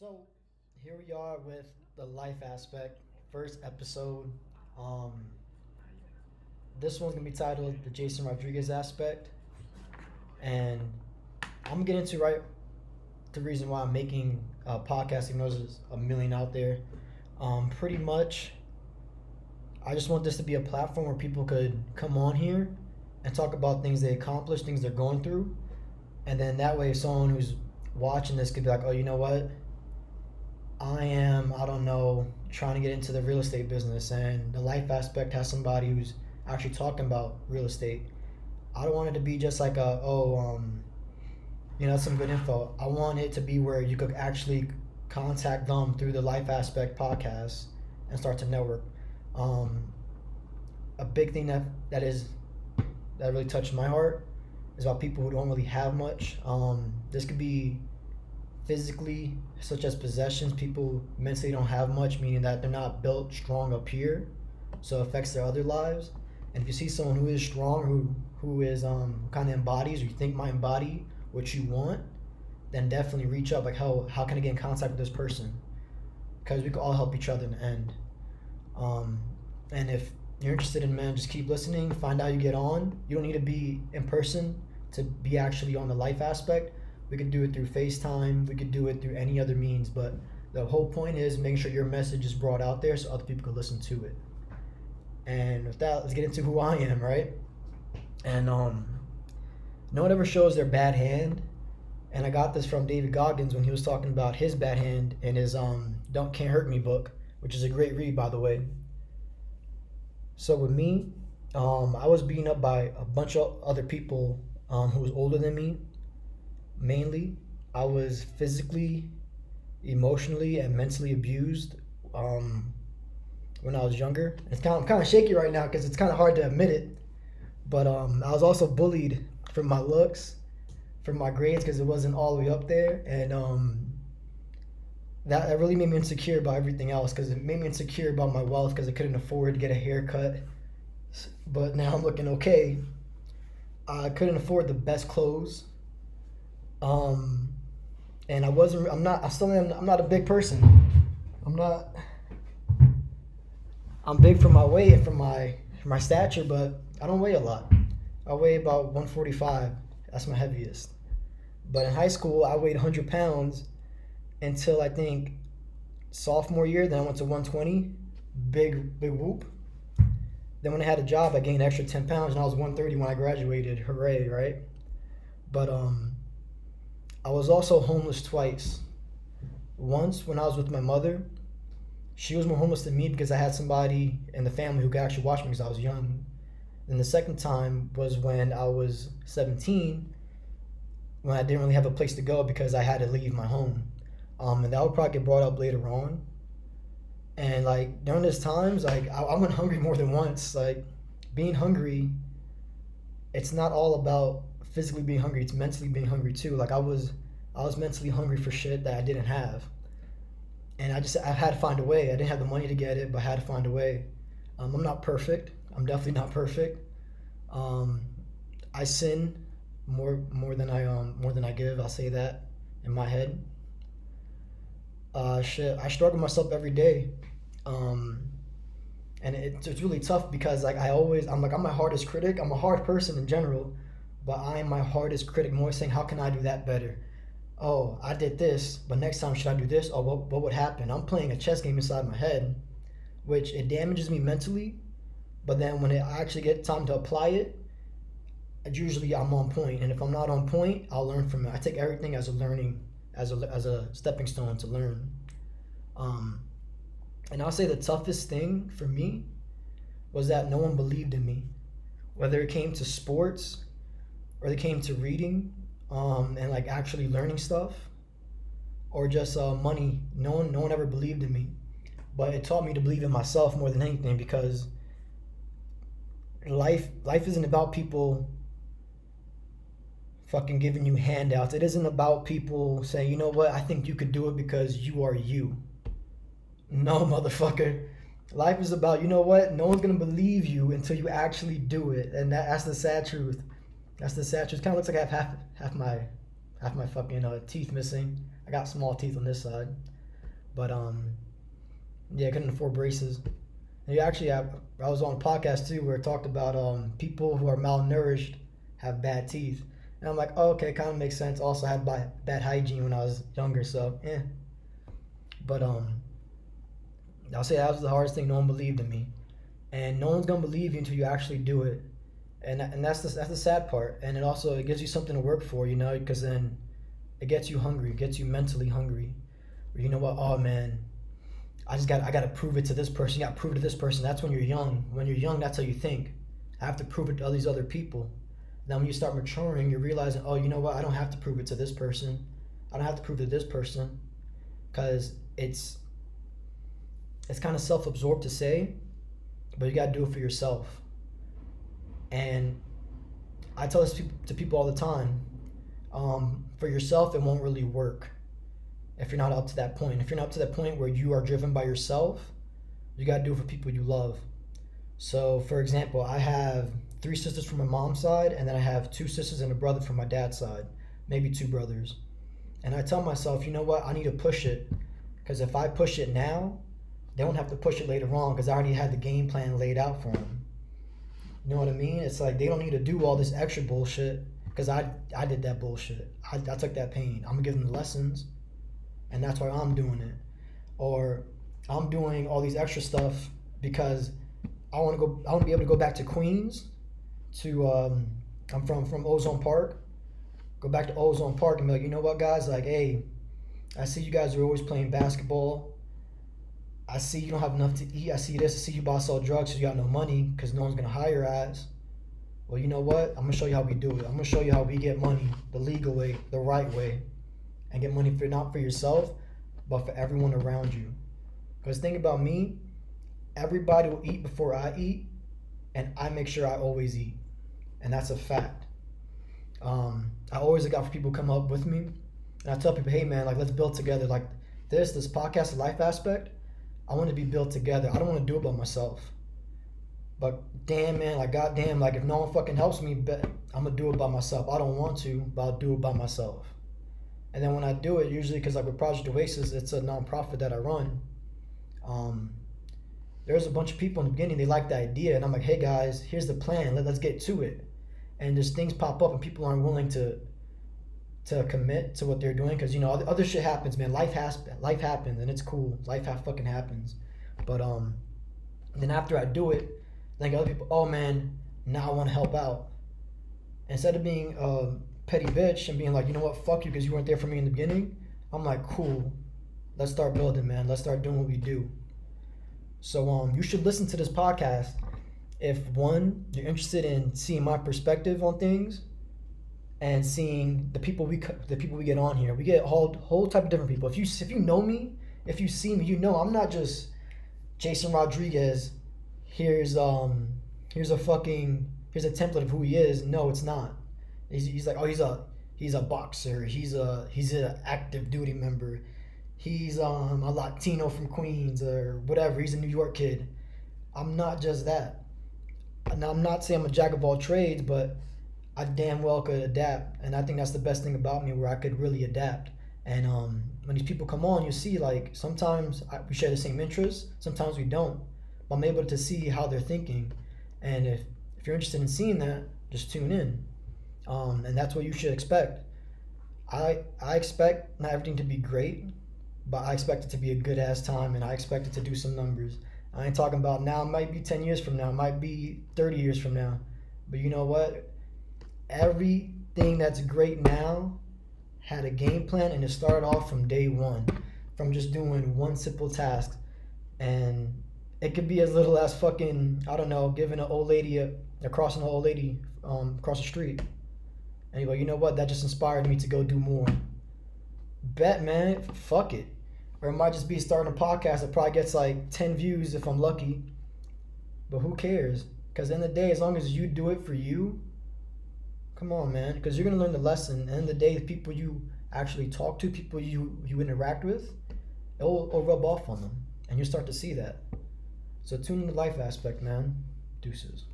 So here we are with the life aspect, first episode. Um, this one's gonna be titled the Jason Rodriguez aspect, and I'm gonna get into right the reason why I'm making a podcast, even though there's a million out there. Pretty much, I just want this to be a platform where people could come on here and talk about things they accomplished, things they're going through, and then that way, someone who's watching this could be like, oh, you know what? I don't know, trying to get into the real estate business, and the life aspect has somebody who's actually talking about real estate. I don't want it to be just like that's some good info. I want it to be where you could actually contact them through the life aspect podcast and start to network. Um, a big thing that really touched my heart is about people who don't really have much. This could be physically, such as possessions. People mentally don't have much, meaning that they're not built strong up here, so it affects their other lives. And if you see someone who is strong, who is kind of embodies, or you think might embody what you want, then definitely reach out. Like, how can I get in contact with this person? Because we can all help each other in the end. Um, and if you're interested in, man, just keep listening. Find out how you get on. You don't need to be in person to be actually on the life aspect. We could do it through FaceTime. We could do it through any other means. But the whole point is making sure your message is brought out there so other people can listen to it. And with that, let's get into who I am, right? And no one ever shows their bad hand. And I got this from David Goggins when he was talking about his bad hand in his Don't Can't Hurt Me book, which is a great read, by the way. So with me, I was beaten up by a bunch of other people who was older than me. Mainly, I was physically, emotionally, and mentally abused when I was younger. I'm kind of shaky right now because it's kind of hard to admit it. But I was also bullied for my looks, for my grades, because it wasn't all the way up there. And that really made me insecure about everything else, because it made me insecure about my wealth because I couldn't afford to get a haircut. But now I'm looking okay. I couldn't afford the best clothes. And I'm not a big person. I'm not, I'm big for my weight and for my stature, but I don't weigh a lot. I weigh about 145. That's my heaviest. But in high school, I weighed 100 pounds until I think sophomore year. Then I went to 120. Big whoop. Then when I had a job, I gained an extra 10 pounds, and I was 130 when I graduated. Hooray, right? But I was also homeless twice. Once when I was with my mother, she was more homeless than me because I had somebody in the family who could actually watch me because I was young. And the second time was when I was 17, when I didn't really have a place to go because I had to leave my home. And that would probably get brought up later on. And like during those times, like I went hungry more than once. Like being hungry, it's not all about physically being hungry, it's mentally being hungry too. Like I was mentally hungry for shit that I didn't have. And I had to find a way. I didn't have the money to get it, but I had to find a way. I'm not perfect. I'm definitely not perfect. Um, I sin more than I give. I'll say that in my head. I struggle myself every day. Um, and it's really tough because like I'm my hardest critic. I'm a hard person in general, but I am my hardest critic. I'm always saying, how can I do that better? Oh, I did this, but next time should I do this? Oh, what would happen? I'm playing a chess game inside my head, which it damages me mentally. But then when I actually get time to apply it, usually I'm on point. And if I'm not on point, I'll learn from it. I take everything as a learning, as a stepping stone to learn. Um, and I'll say the toughest thing for me was that no one believed in me, whether it came to sports or it came to reading, and like actually learning stuff, or just money. No one ever believed in me, but it taught me to believe in myself more than anything, because life isn't about people fucking giving you handouts. It isn't about people saying, you know what, I think you could do it because you are you. No, motherfucker. Life is about, you know what, no one's gonna believe you until you actually do it, and that's the sad truth. That's the sad truth. It kind of looks like I have half my fucking teeth missing. I got small teeth on this side. But yeah, I couldn't afford braces. And I was on a podcast too where it talked about people who are malnourished have bad teeth. And I'm like, oh, okay, kind of makes sense. Also, I had bad hygiene when I was younger, so yeah. But I'll say that was the hardest thing. No one believed in me, and no one's gonna believe you until you actually do it. And that's the sad part. And it gives you something to work for, because then it gets you hungry, it gets you mentally hungry. Where you know what? Oh man, I gotta prove it to this person. You gotta prove it to this person. That's when you're young. When you're young, that's how you think. I have to prove it to all these other people. Now when you start maturing, you're realizing, oh, you know what? I don't have to prove it to this person. I don't have to prove it to this person, because it's kind of self-absorbed to say, but you gotta do it for yourself. And I tell this to people all the time. For yourself, it won't really work if you're not up to that point. If you're not up to that point where you are driven by yourself, you got to do it for people you love. So, for example, I have 3 sisters from my mom's side, and then I have 2 sisters and a brother from my dad's side, maybe 2 brothers. And I tell myself, you know what, I need to push it, because if I push it now, they won't have to push it later on, because I already had the game plan laid out for them. You know what I mean? It's like they don't need to do all this extra bullshit, because I did that bullshit. I took that pain. I'm going to give them the lessons, and that's why I'm doing it. Or I'm doing all these extra stuff because I want to be able to go back to Queens to I'm from Ozone Park. Go back to Ozone Park and be like, you know what, guys? Like, hey, I see you guys are always playing basketball. I see you don't have enough to eat. I see this. I see you about to sell drugs because you got no money because no one's going to hire your ass. Well, you know what? I'm going to show you how we do it. I'm going to show you how we get money the legal way, the right way, and get money not for yourself, but for everyone around you. Because think about me, everybody will eat before I eat, and I make sure I always eat. And that's a fact. I always look out for people who come up with me. And I tell people, hey man, like let's build together. Like this podcast, the life aspect, I want to be built together. I don't want to do it by myself. But damn man, like goddamn, like if no one fucking helps me, I'm gonna do it by myself. I don't want to, but I'll do it by myself. And then when I do it, usually because like with Project Oasis, it's a nonprofit that I run. There's a bunch of people in the beginning, they like the idea, and I'm like, hey guys, here's the plan. Let's get to it. And just things pop up, and people aren't willing to commit to what they're doing because other shit happens, man. Life happens, and it's cool. Life fucking happens. But then after I do it, then other people, oh man, now I want to help out. Instead of being a petty bitch and being like, you know what, fuck you because you weren't there for me in the beginning, I'm like, cool, let's start building, man. Let's start doing what we do. So you should listen to this podcast if one, you're interested in seeing my perspective on things and seeing the people we get on here. We get a whole type of different people. If you know me, if you see me, I'm not just Jason Rodriguez. Here's a template of who he is. No, it's not. He's like, oh, he's a boxer. He's an active duty member. He's a Latino from Queens or whatever. He's a New York kid. I'm not just that. Now I'm not saying I'm a jack of all trades, but I damn well could adapt, and I think that's the best thing about me, where I could really adapt. And when these people come on, you see, like sometimes we share the same interests, sometimes we don't. But I'm able to see how they're thinking, and if you're interested in seeing that, just tune in. And that's what you should expect. I expect not everything to be great, but I expect it to be a good ass time, and I expect it to do some numbers. I ain't talking about now. It might be 10 years from now. It might be 30 years from now. But you know what? Everything that's great now had a game plan, and it started off from day one, from just doing one simple task. And it could be as little as fucking, I don't know, giving an old lady crossing an old lady across the street. And you're like, you know what? That just inspired me to go do more. Bet, man. Fuck it. Or it might just be starting a podcast that probably gets like 10 views if I'm lucky. But who cares? Because at the end of the day, as long as you do it for you, come on, man. Because you're going to learn the lesson. At the end of the day, the people you actually talk to, people you interact with, it'll rub off on them. And you'll start to see that. So tune in the life aspect, man. Deuces.